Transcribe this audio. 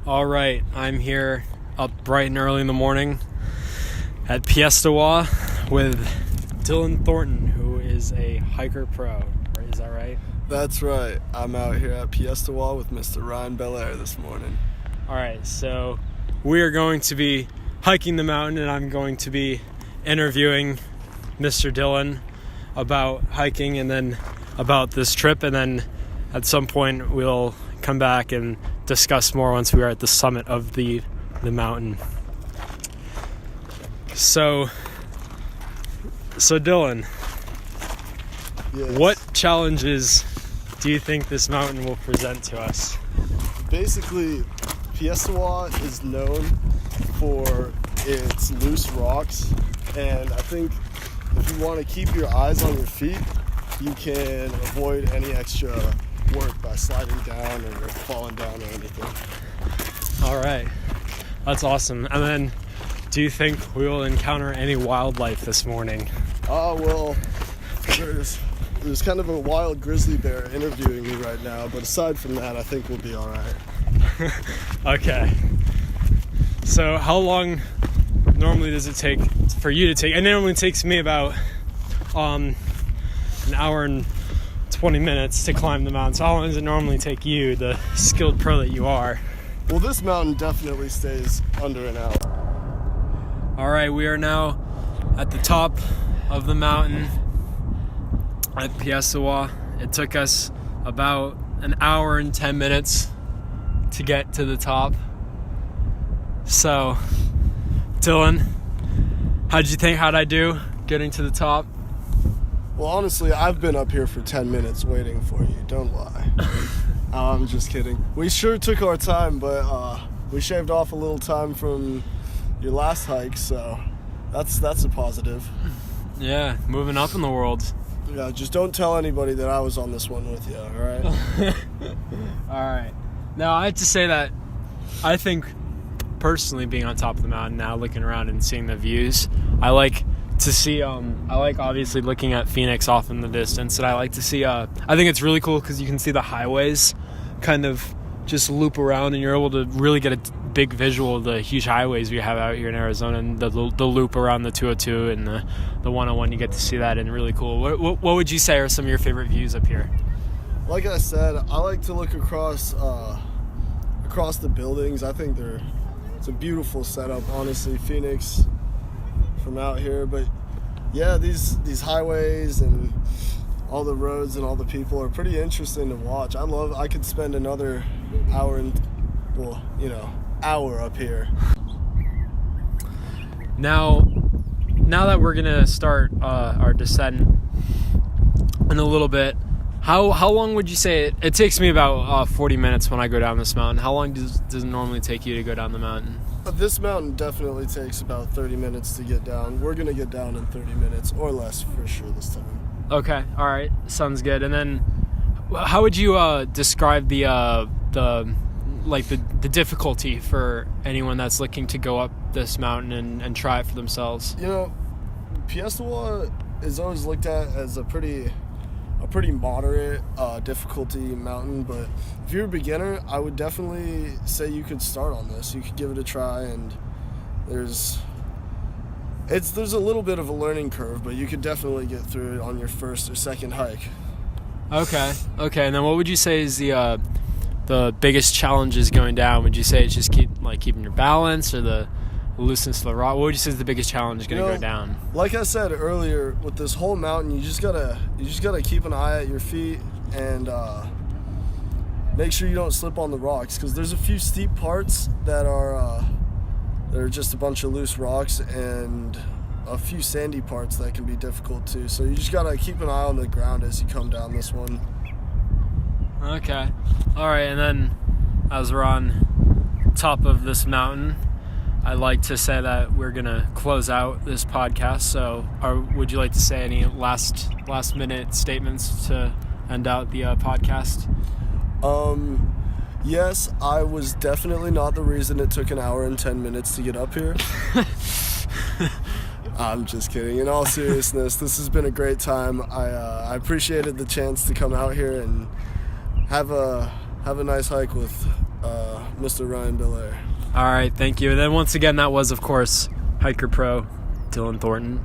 All right, I'm here up bright and early in the morning at Piestewa with Dylan Thornton, who is a hiker pro. Is that right? That's right. I'm out here at Piestewa with Mr. Ryan Belair this morning. All right, so we are going to be hiking the mountain, and I'm going to be interviewing Mr. Dylan about hiking and then about this trip, and then at some point we'll come back and discuss more once we are at the summit of the mountain. So Dylan, Yes. what challenges do you think this mountain will present to us? Basically, Piestewa is known for its loose rocks, and I think if you want to keep your eyes on your feet, you can avoid any extra work by sliding down or falling down or anything. All right, that's awesome. And then, do you think we will encounter any wildlife this morning? Well, there's kind of a wild grizzly bear interviewing me right now, but aside from that, I think we'll be all right. Okay. So how long normally does it take for you to take? It normally takes me about an hour and 20 minutes to climb the mountain. So how long does it normally take you, the skilled pro that you are? Well, this mountain definitely stays under an hour. All right, we are now at the top of the mountain at Piestewa. It took us about an hour and 10 minutes to get to the top. So, Dylan, how'd I do getting to the top? Well, honestly, I've been up here for 10 minutes waiting for you. Don't lie. I'm just kidding. We sure took our time, but we shaved off a little time from your last hike, so that's a positive. Yeah, moving up in the world. Yeah, just don't tell anybody that I was on this one with you, all right? All right. Now, I have to say that I think personally being on top of the mountain now, looking around and seeing the views, I like to see, I like obviously looking at Phoenix off in the distance, and I like to see, I think it's really cool because you can see the highways kind of just loop around, and you're able to really get a big visual of the huge highways we have out here in Arizona, and the loop around the 202 and the 101. You get to see that, and really cool. What would you say are some of your favorite views up here? Like I said, I like to look across the buildings. I think it's a beautiful setup, honestly, Phoenix from out here. But yeah, these highways and all the roads and all the people are pretty interesting to watch. I could spend another hour up here. Now that we're gonna start our descent in a little bit, how long would you say it takes me? About 40 minutes when I go down this mountain. How long does it normally take you to go down the mountain? This mountain definitely takes about 30 minutes to get down. We're gonna get down in 30 minutes or less for sure this time. Okay, all right, sounds good. And then, how would you describe the difficulty for anyone that's looking to go up this mountain and try it for themselves? You know, Piestewa is always looked at as a pretty moderate difficulty mountain, but if you're a beginner, I would definitely say you could start on this. You could give it a try, and there's a little bit of a learning curve, but you could definitely get through it on your first or second hike. Okay, and then what would you say is the biggest challenges going down? Would you say it's just keeping your balance, or the looseness of the rock? What would you say is the biggest challenge going to go down? Like I said earlier, with this whole mountain, you just gotta keep an eye at your feet and make sure you don't slip on the rocks, because there's a few steep parts that are just a bunch of loose rocks, and a few sandy parts that can be difficult too. So you just gotta keep an eye on the ground as you come down this one. Okay. All right, and then as we're on top of this mountain, I'd like to say that we're going to close out this podcast. So would you like to say any last minute statements to end out the podcast? Yes, I was definitely not the reason it took an hour and 10 minutes to get up here. I'm just kidding. In all seriousness, this has been a great time. I appreciated the chance to come out here and have a nice hike with Mr. Ryan Belair. All right, thank you. And then once again, that was, of course, Hiker Pro Dylan Thornton.